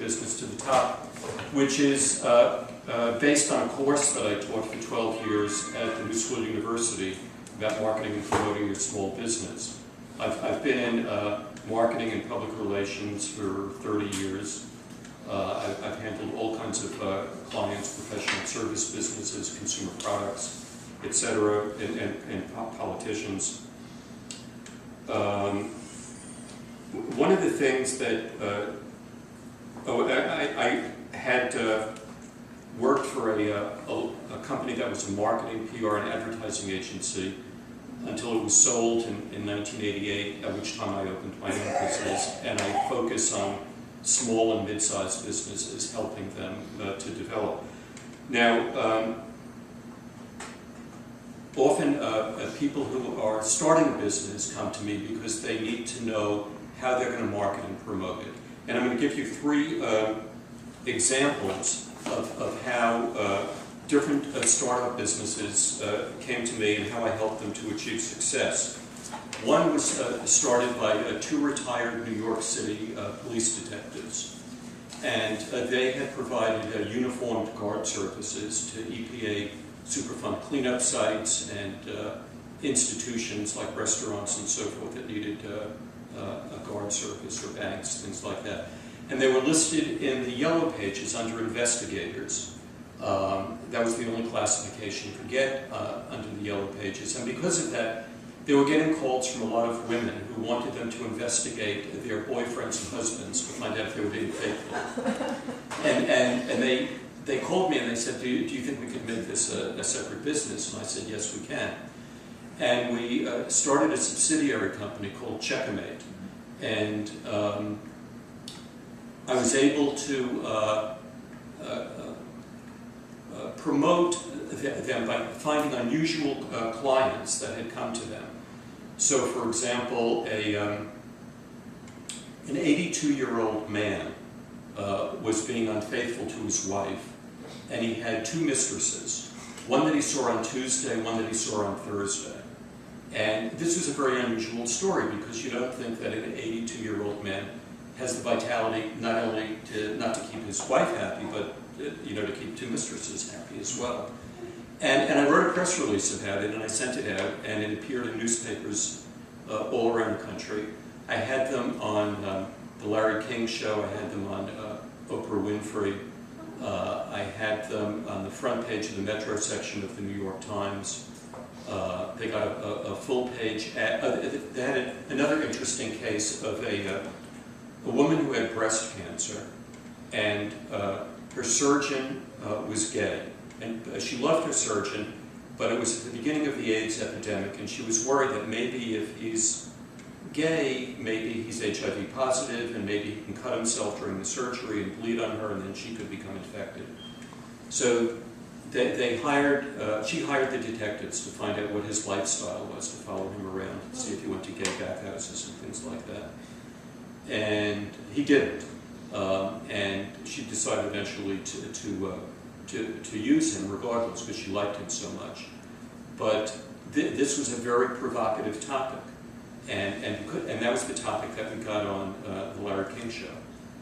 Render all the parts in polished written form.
business to the top, which is based on a course that I taught for 12 years at the New School University about marketing and promoting your small business. I've been in marketing and public relations for 30 years. I've handled all kinds of clients, professional service businesses, consumer products, etc., and politicians. One of the things that I had worked for a company that was a marketing, PR, and advertising agency until it was sold in 1988, at which time I opened my own business, and I focus on small and mid-sized businesses, helping them to develop. Now, often people who are starting a business come to me because they need to know how they're going to market and promote it. And I'm going to give you 3 examples of how different startup businesses came to me and how I helped them to achieve success. One was started by 2 retired New York City police detectives. And they had provided uniformed guard services to EPA Superfund cleanup sites and institutions like restaurants and so forth that needed a guard service, or banks, things like that. And they were listed in the yellow pages under investigators. That was the only classification you could get under the yellow pages. And because of that, they were getting calls from a lot of women who wanted them to investigate their boyfriends and husbands to find out if they were being faithful. And they called me and they said, do you think we could make this a separate business? And I said, yes, we can. And we started a subsidiary company called Checkmate. And I was able to promote them by finding unusual clients that had come to them. So, for example, an 82-year-old man was being unfaithful to his wife, and he had 2 mistresses, one that he saw on Tuesday, one that he saw on Thursday. And this was a very unusual story because you don't think that an 82-year-old man has the vitality not only not to keep his wife happy, but to keep 2 mistresses happy as well. And I wrote a press release about it, and I sent it out, and it appeared in newspapers all around the country. I had them on the Larry King Show. I had them on Oprah Winfrey. I had them on the front page of the Metro section of the New York Times. They got a full-page ad. They had another interesting case of a woman who had breast cancer, and her surgeon was gay. And she loved her surgeon, but it was at the beginning of the AIDS epidemic, and she was worried that maybe if he's gay, maybe he's HIV positive, and maybe he can cut himself during the surgery and bleed on her, and then she could become infected. So she hired the detectives to find out what his lifestyle was, to follow him around, to see if he went to gay bathhouses and things like that. And he didn't. And she decided eventually to use him regardless, because she liked him so much. But this was a very provocative topic, and that was the topic that we got on the Larry King Show,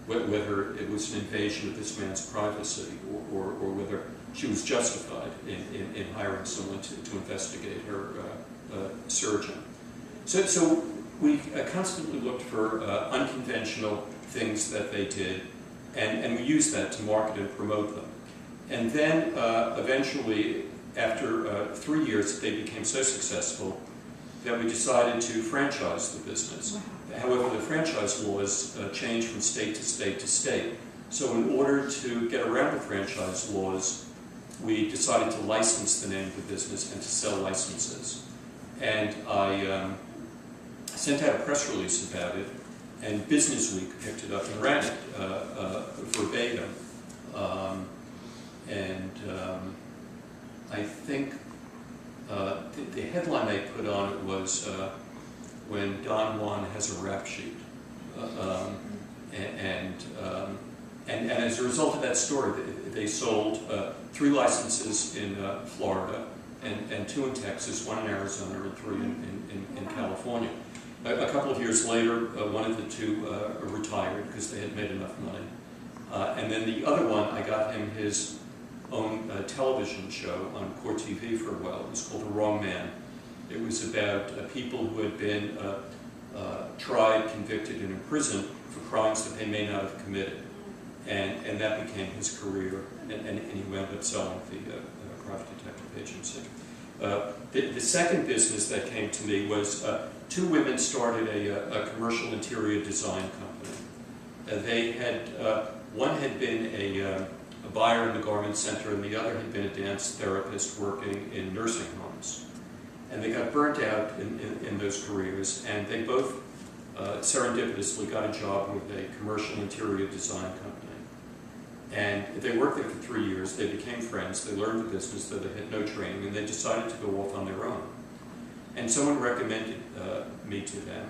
whether it was an invasion of this man's privacy, or whether she was justified in hiring someone to investigate her surgeon. So we constantly looked for unconventional things that they did, and we used that to market and promote them. And then eventually, after 3 years, they became so successful that we decided to franchise the business. Wow. However, the franchise laws changed from state to state to state. So in order to get around the franchise laws, we decided to license the name of the business and to sell licenses. And I sent out a press release about it, and Businessweek picked it up and ran it verbatim. I think the headline they put on it was when Don Juan has a rap sheet. And as a result of that story, they sold 3 licenses in Florida, and 2 in Texas, 1 in Arizona, and 3 in California. A couple of years later, one of the 2 retired because they had made enough money. And then the other one, I got him his own television show on Court TV for a while. It was called The Wrong Man. It was about people who had been tried, convicted, and imprisoned for crimes that they may not have committed. And that became his career, and he wound up selling the private detective agency. The second business that came to me was two women started a commercial interior design company. They had, one had been a buyer in the garment center, and the other had been a dance therapist working in nursing homes. And they got burnt out in those careers, and they both serendipitously got a job with a commercial interior design company. And they worked there for 3 years. They became friends. They learned the business, though they had no training, and they decided to go off on their own. And someone recommended me to them,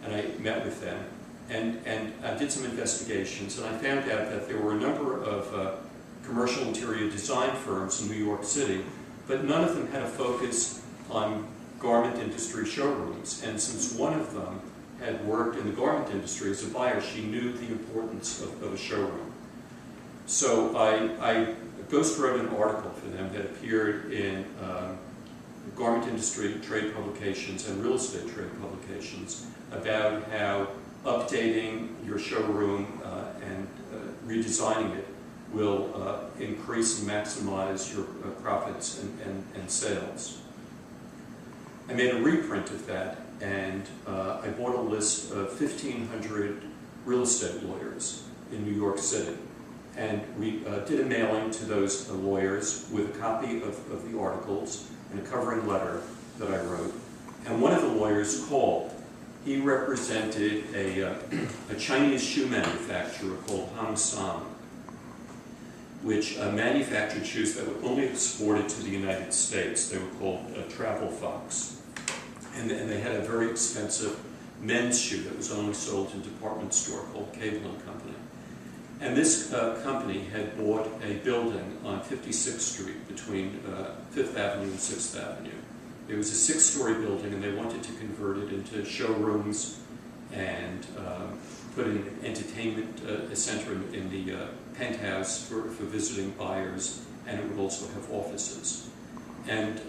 and I met with them, and I did some investigations, and I found out that there were a number of commercial interior design firms in New York City, but none of them had a focus on garment industry showrooms. And since one of them had worked in the garment industry as a buyer, she knew the importance of a showroom. So I ghost wrote an article for them that appeared in garment industry trade publications and real estate trade publications about how updating your showroom and redesigning it will increase and maximize your profits and sales. I made a reprint of that, and I bought a list of 1,500 real estate lawyers in New York City. And we did a mailing to those lawyers with a copy of the articles and a covering letter that I wrote. And one of the lawyers called. He represented a Chinese shoe manufacturer called Hang Seng, which manufactured shoes that were only exported to the United States. They were called Travel Fox. And they had a very expensive men's shoe that was only sold in a department store called Cable & Company. And this company had bought a building on 56th Street between 5th Avenue and 6th Avenue. It was a 6-story building, and they wanted to convert it into showrooms and put an entertainment center in the penthouse for visiting buyers, and it would also have offices. And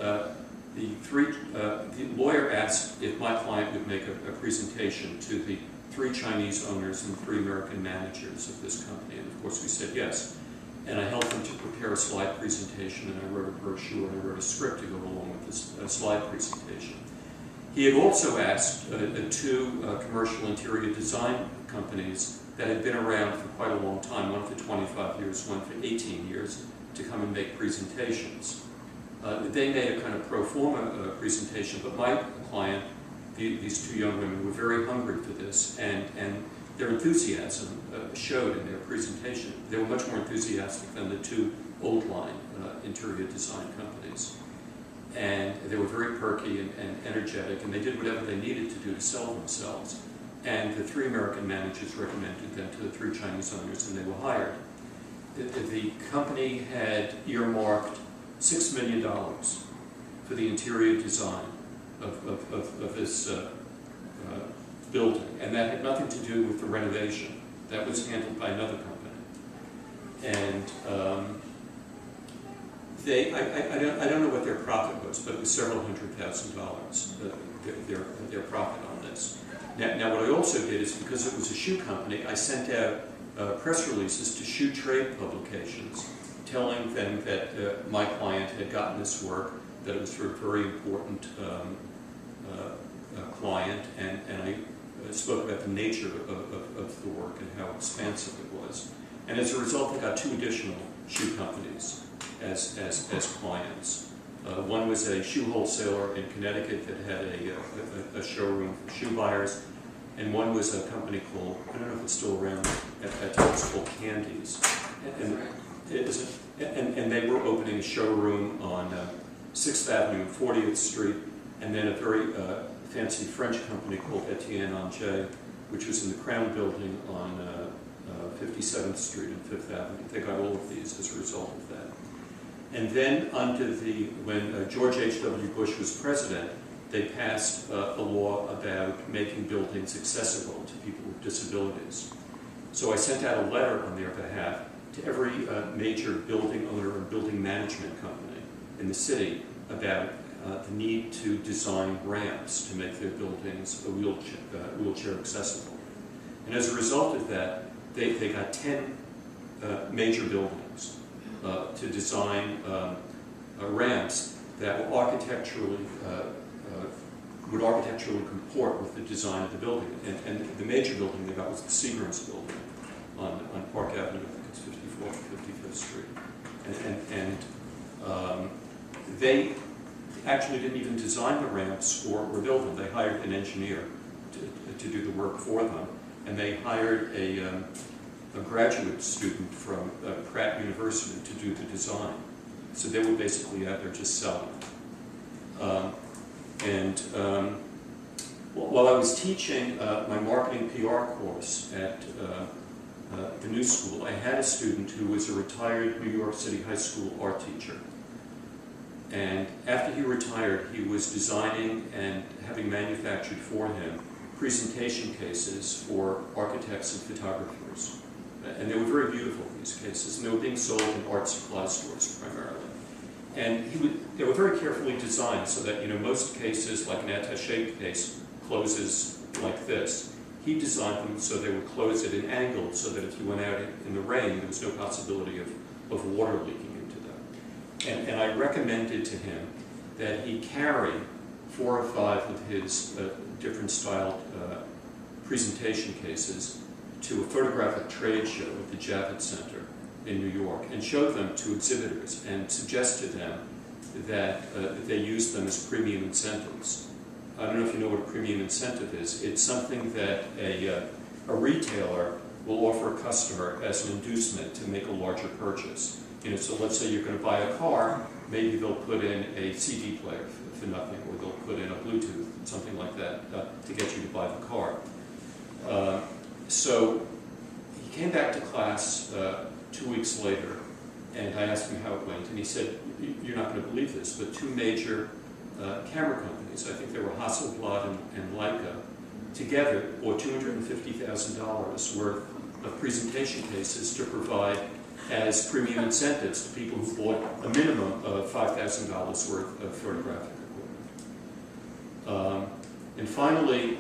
the lawyer asked if my client would make a presentation to the 3 Chinese owners and 3 American managers of this company, and of course we said yes. And I helped them to prepare a slide presentation, and I wrote a brochure, and I wrote a script to go along with this slide presentation. He had also asked 2 commercial interior design companies that had been around for quite a long time, one for 25 years, one for 18 years, to come and make presentations. They made a kind of pro forma presentation, but my client, these 2 young women, were very hungry for this, and their enthusiasm showed in their presentation. They were much more enthusiastic than the 2 old-line interior design companies. And they were very perky and energetic, and they did whatever they needed to do to sell themselves. And the 3 American managers recommended them to the 3 Chinese owners, and they were hired. The company had earmarked $6 million for the interior design of this building, and that had nothing to do with the renovation. That was handled by another company. And I don't know what their profit was, but it was several $100,000, their profit on this. Now what I also did is, because it was a shoe company, I sent out press releases to shoe trade publications telling them that my client had gotten this work, that it was for a very important client, and I spoke about the nature of the work and how expansive it was. And as a result, I got 2 additional shoe companies as clients. One was a shoe wholesaler in Connecticut that had a showroom for shoe buyers, and one was a company called, I don't know if it's still around, at that time it's called Candies. And they were opening a showroom on 6th Avenue and 40th Street, and then a very fancy French company called Etienne Angers, which was in the Crown Building on 57th Street and 5th Avenue. They got all of these as a result of that. And then when George H.W. Bush was president, they passed a law about making buildings accessible to people with disabilities. So I sent out a letter on their behalf to every major building owner and building management company in the city about the need to design ramps to make their buildings wheelchair accessible. And as a result of that, they got 10 major buildings to design ramps that would architecturally comport with the design of the building. And the major building they got was the Seagram's building on Park Avenue, I think it's 54th, 55th Street. They actually didn't even design the ramps or build them. They hired an engineer to do the work for them. And they hired a graduate student from Pratt University to do the design. So they were basically out there just selling. While I was teaching my marketing PR course at the New School, I had a student who was a retired New York City high school art teacher. And after he retired, he was designing and having manufactured for him presentation cases for architects and photographers. And they were very beautiful, these cases, and they were being sold in art supply stores primarily. And they were very carefully designed so that, most cases, like an attaché case, closes like this. He designed them so they would close at an angle so that if you went out in the rain, there was no possibility of water leaking into them. And I recommended to him that he carry 4 or 5 of his different styled presentation cases to a photographic trade show at the Javits Center in New York and show them to exhibitors and suggest to them that they use them as premium incentives. I don't know if you know what a premium incentive is. It's something that a retailer will offer a customer as an inducement to make a larger purchase. So let's say you're going to buy a car, maybe they'll put in a CD player for nothing, or they'll put in a Bluetooth, something like that, to get you to buy the car. So he came back to class 2 weeks later, and I asked him how it went, and he said, "You're not going to believe this, but 2 major camera companies, I think they were Hasselblad and Leica, together bought $250,000 worth of presentation cases to provide as premium incentives to people who bought a minimum of $5,000 worth of photographic equipment." And finally,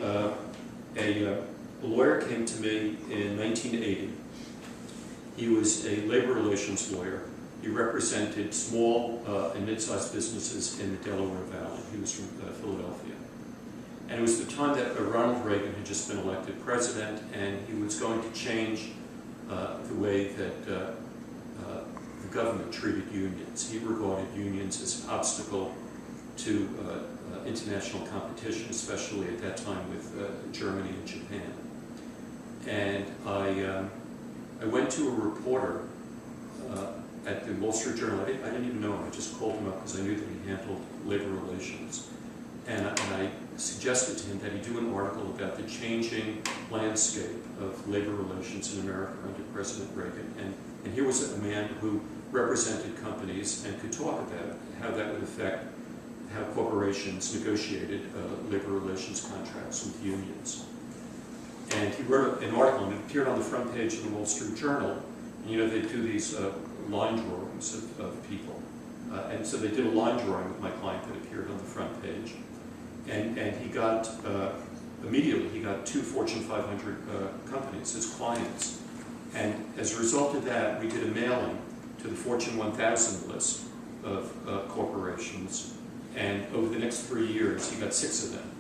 a lawyer came to me in 1980. He was a labor relations lawyer. He represented small and mid-sized businesses in the Delaware Valley. He was from Philadelphia. And it was the time that Ronald Reagan had just been elected president, and he was going to change the way that the government treated unions. He regarded unions as an obstacle to international competition, especially at that time with Germany and Japan. And I went to a reporter at the Wall Street Journal. I didn't even know him. I just called him up because I knew that he handled labor relations. And I suggested to him that he do an article about the changing landscape of labor relations in America under President Reagan. And here was a man who represented companies and could talk about how that would affect how corporations negotiated labor relations contracts with unions. And he wrote an article, and it appeared on the front page of the Wall Street Journal. And, they do these line drawings of people. And so they did a line drawing of my client that appeared on the front page. And he got, immediately, he got 2 Fortune 500 companies as clients. And as a result of that, we did a mailing to the Fortune 1000 list of corporations. And over the next 3 years, he got 6 of them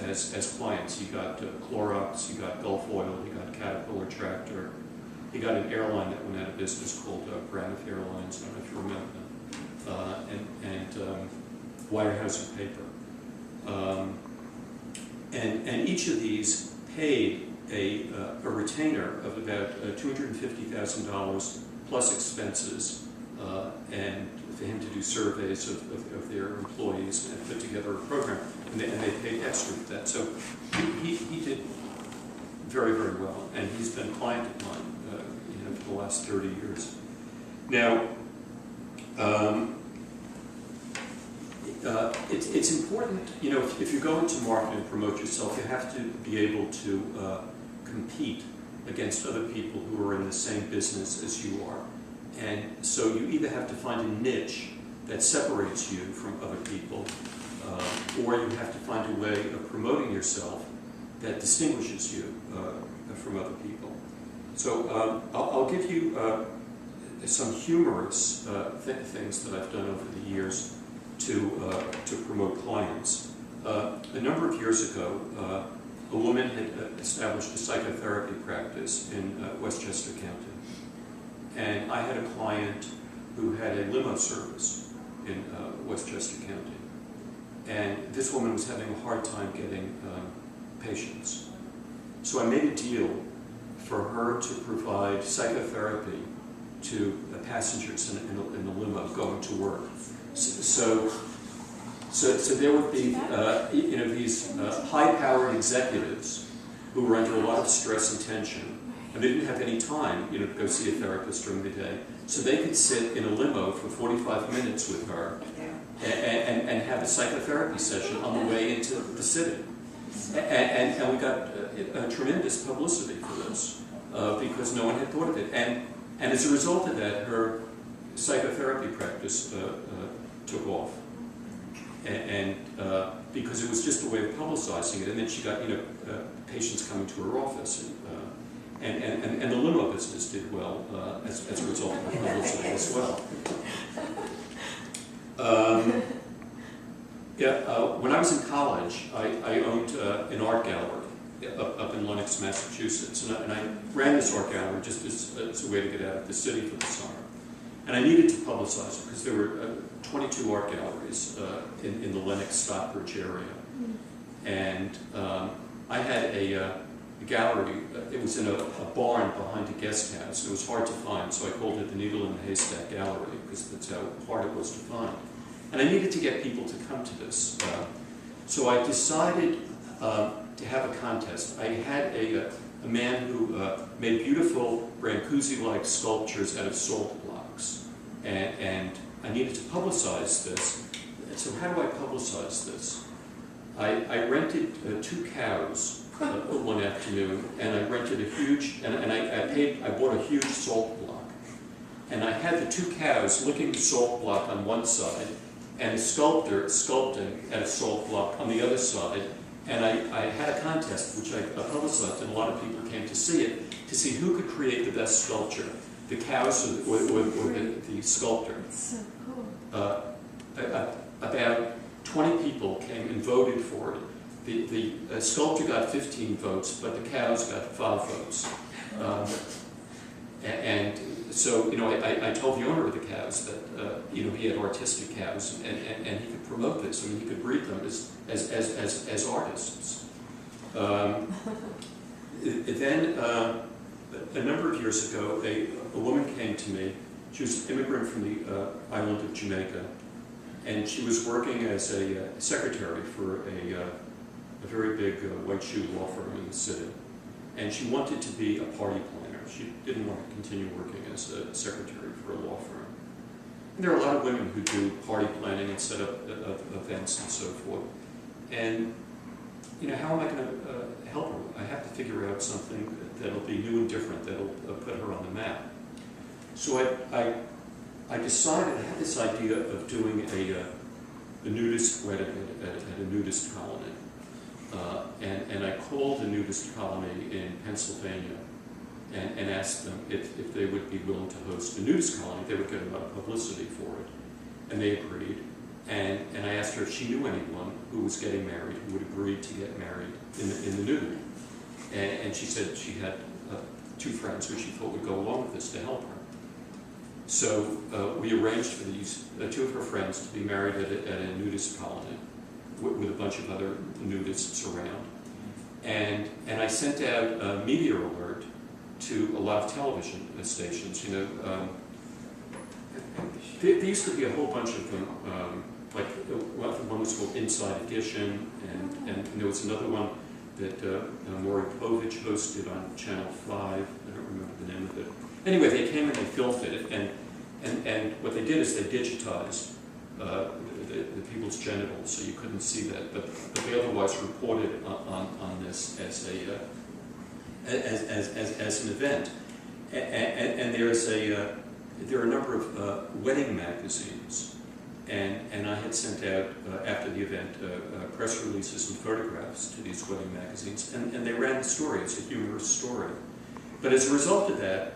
as clients. He got Clorox, he got Gulf Oil, he got Caterpillar Tractor. He got an airline that went out of business called Braniff Airlines, I don't know if you remember them, and Weyerhaeuser Paper. And each of these paid a retainer of about $250,000 plus expenses, and for him to do surveys of their employees and put together a program, and they paid extra for that. So he did very, very well, and he's been a client of mine for the last 30 years. Now, it's important, if you're going to market and promote yourself, you have to be able to compete against other people who are in the same business as you are. And so you either have to find a niche that separates you from other people, or you have to find a way of promoting yourself that distinguishes you from other people. So I'll give you some humorous things that I've done over the years to promote clients. A number of years ago, a woman had established a psychotherapy practice in Westchester County. And I had a client who had a limo service in Westchester County. And this woman was having a hard time getting patients. So I made a deal for her to provide psychotherapy to passengers in the limo going to work. So there would be these high-powered executives who were under a lot of stress and tension, and they didn't have any time to go see a therapist during the day. So they could sit in a limo for 45 minutes with her and have a psychotherapy session on the way into the city. And we got tremendous publicity for this because no one had thought of it. And as a result of that, her psychotherapy practice took off. And because it was just a way of publicizing it. And then she got patients coming to her office. And the limo business did well as a result of the publicity as well. When I was in college, I owned an art gallery up in Lenox, Massachusetts. And I ran this art gallery just as a way to get out of the city for the summer. And I needed to publicize it because there were 22 art galleries in the Lenox, Stockbridge area. And I had a gallery. It was in a barn behind a guest house. It was hard to find, so I called it the Needle in the Haystack Gallery because that's how hard it was to find. And I needed to get people to come to this. So I decided to have a contest. I had a man who made beautiful Brancusi-like sculptures out of salt blocks. And I needed to publicize this. So how do I publicize this? I rented 2 cows one afternoon, and I rented a huge, I bought a huge salt block. And I had the 2 cows licking the salt block on one side, and a sculptor sculpting at a salt block on the other side. And I had a contest, which I publicized, and a lot of people came to see it, to see who could create the best sculpture, the cows or the sculptor. That's so cool. About 20 people came and voted for it. The sculptor got 15 votes, but the cows got 5 votes. And so, I told the owner of the cows that, he had artistic cows, and he could promote this. I mean, he could breed them as artists. Then, a number of years ago, a woman came to me. She was an immigrant from the island of Jamaica, and she was working as a secretary for a very big white shoe law firm in the city. And she wanted to be a party planner. She didn't want to continue working as a secretary for a law firm. And there are a lot of women who do party planning and set up events and so forth. And, how am I going to help her? I have to figure out something that'll be new and different, that'll put her on the map. So I decided, I had this idea of doing a nudist wedding at a nudist colony. And I called a nudist colony in Pennsylvania and asked them if they would be willing to host a nudist colony. They would get a lot of publicity for it. And they agreed. And I asked her if she knew anyone who was getting married, who would agree to get married in the nude. And she said she had 2 friends who she thought would go along with this to help her. So we arranged for these 2 of her friends to be married at a nudist colony with a bunch of other nudists around. And I sent out a media alert to a lot of television stations. There used to be a whole bunch of them, like one was called Inside Edition, and there was another one that Maury Povich hosted on Channel 5. I don't remember the name of it. Anyway, they came and they filmed it, and what they did is they digitized the people's genitals, so you couldn't see that, but they otherwise reported on this as an event. And there are a number of wedding magazines, and I had sent out after the event press releases and photographs to these wedding magazines, and they ran the story. It's a humorous story. But as a result of that,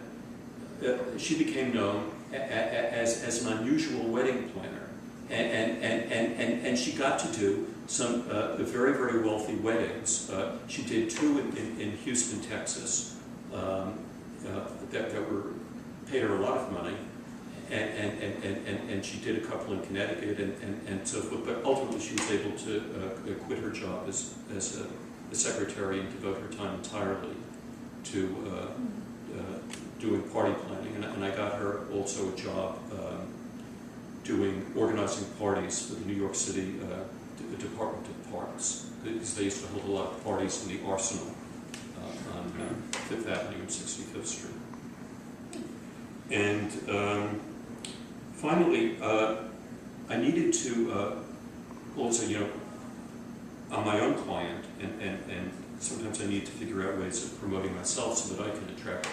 she became known as an unusual wedding planner, and she got to do some very, very wealthy weddings. She did two in Houston, Texas, that were paid her a lot of money, and she did a couple in Connecticut and so forth. But ultimately, she was able to quit her job as a secretary and devote her time entirely to doing party planning. And I got her also a job organizing parties for the New York City Department of Parks, because they used to hold a lot of parties in the Arsenal on Fifth Avenue and 65th Street. And finally, I needed to also, I'm my own client, and sometimes I need to figure out ways of promoting myself so that I can attract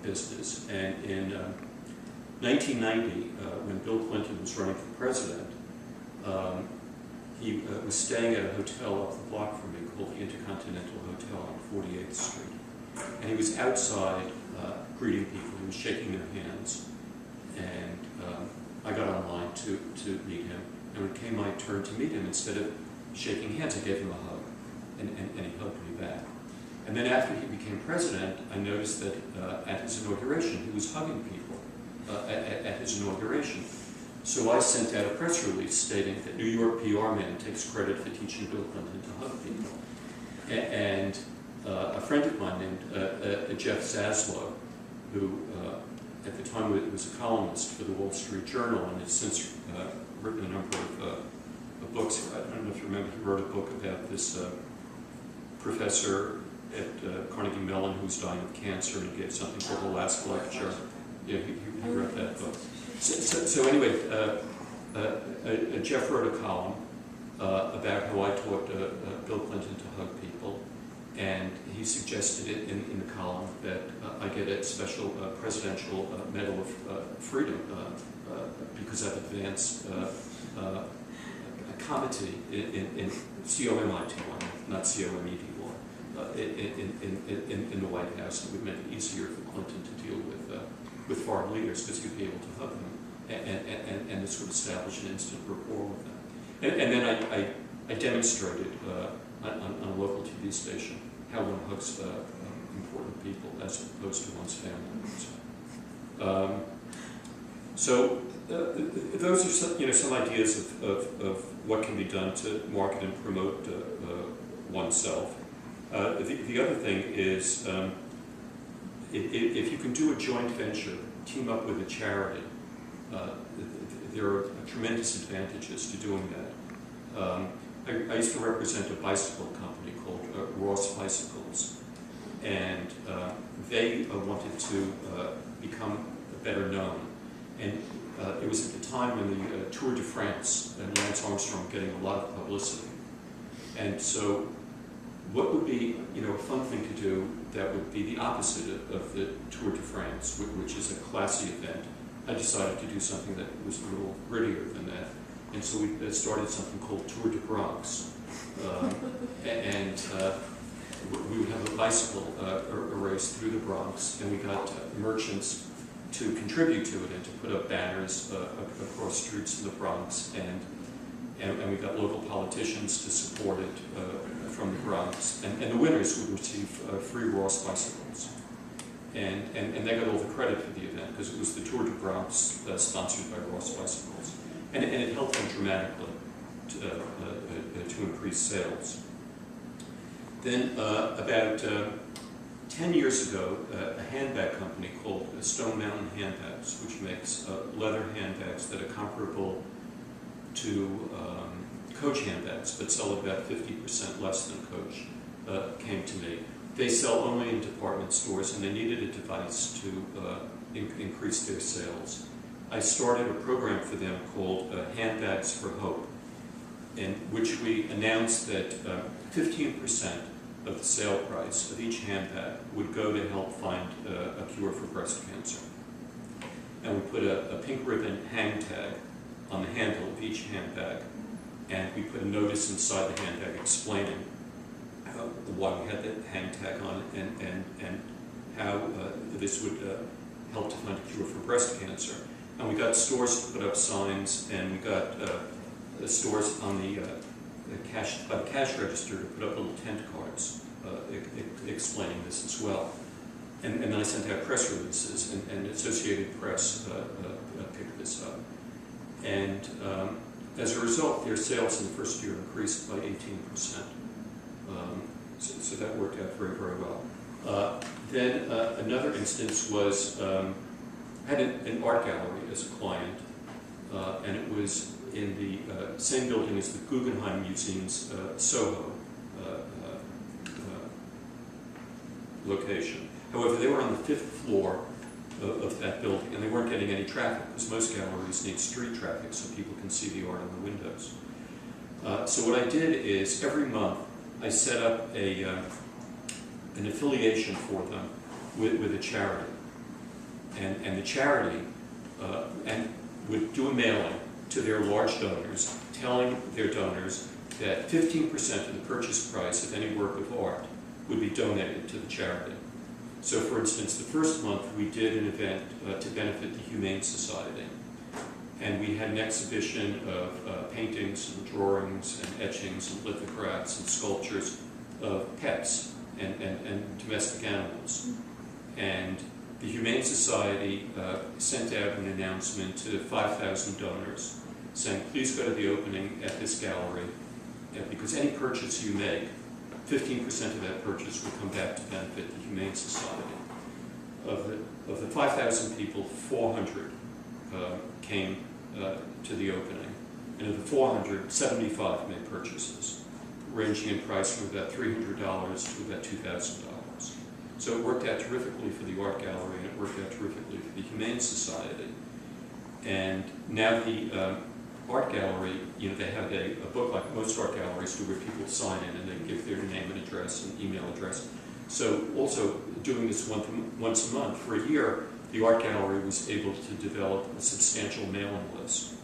business. And in 1990, when Bill Clinton was running for president, he was staying at a hotel up the block from me called the Intercontinental Hotel on 48th Street. And he was outside greeting people. He was shaking their hands. And I got online to meet him. And when it came my turn to meet him, instead of shaking hands, I gave him a hug. And he hugged me back. And then after he became president, I noticed that at his inauguration, he was hugging people at his inauguration. So I sent out a press release stating that New York PR man takes credit for teaching Bill Clinton to hug people. And a friend of mine named Jeff Zaslow, who at the time was a columnist for the Wall Street Journal and has since written a number of books. I don't know if you remember, he wrote a book about this professor at Carnegie Mellon who's dying of cancer, and he gave something called The Last Lecture. Yeah, he wrote that book. So anyway, Jeff wrote a column about how I taught Bill Clinton to hug people, and he suggested it in the column that I get a special Presidential Medal of Freedom because I've advanced a comity in COMIT1, not COMED1, in the White House that would make it easier for Clinton to deal with foreign leaders, because he'd be able to hug them and this would establish an instant rapport with them. And then I demonstrated on a local TV station how one hugs important people as opposed to one's family. So those are some ideas of what can be done to market and promote oneself. The other thing is, if you can do a joint venture, team up with a charity, there are tremendous advantages to doing that. I used to represent a bicycle company called Ross Bicycles, and they wanted to become better known. And it was at the time when the Tour de France and Lance Armstrong were getting a lot of publicity. And so what would be a fun thing to do that would be the opposite of the Tour de France, which is a classy event? I decided to do something that was a little grittier than that. And so we started something called Tour de Bronx. And we would have a bicycle a race through the Bronx, and we got merchants to contribute to it and to put up banners across streets in the Bronx, and we got local politicians to support it from the Bronx, and the winners would receive free Ross bicycles. And they got all the credit for the event because it was the Tour de Bronx sponsored by Ross Bicycles. And it helped them dramatically to increase sales. Then about 10 years ago, a handbag company called Stone Mountain Handbags, which makes leather handbags that are comparable to Coach handbags, but sell about 50% less than Coach, came to me. They sell only in department stores, and they needed a device to increase their sales. I started a program for them called Handbags for Hope, in which we announced that 15% of the sale price of each handbag would go to help find a cure for breast cancer. And we put a pink ribbon hang tag on the handle of each handbag, and we put a notice inside the handbag explaining why we had the hang tag on it and how this would help to find a cure for breast cancer. And we got stores to put up signs, and we got the stores on by the cash register to put up little tent cards explaining this as well. And then I sent out press releases, and Associated Press picked this up. And as a result, their sales in the first year increased by 18%. So that worked out very, very well. Then another instance was, I had an art gallery as a client, and it was in the same building as the Guggenheim Museum's Soho location. However, they were on the 5th floor of that building, and they weren't getting any traffic, because most galleries need street traffic so people can see the art in the windows. So what I did is, every month, I set up an affiliation for them with a charity. And the charity would do a mailing to their large donors, telling their donors that 15% of the purchase price of any work of art would be donated to the charity. So for instance, the first month we did an event to benefit the Humane Society. And we had an exhibition of paintings and drawings and etchings and lithographs and sculptures of pets and domestic animals. And the Humane Society sent out an announcement to 5,000 donors saying, please go to the opening at this gallery, because any purchase you make, 15% of that purchase will come back to benefit the Humane Society. Of the 5,000 people, 400 came to the opening. And of the 400, 75 made purchases, ranging in price from about $300 to about $2,000. So it worked out terrifically for the art gallery, and it worked out terrifically for the Humane Society. And now the art gallery, they have a book like most art galleries do, where people sign in and they give their name and address and email address. So also doing this once a month for a year, the art gallery was able to develop a substantial mailing list,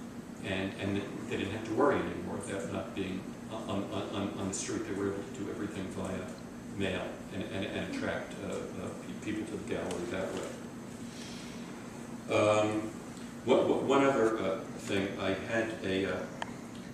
and they didn't have to worry anymore about not being on the street. They were able to do everything via mail and attract people to the gallery that way. One other thing, I had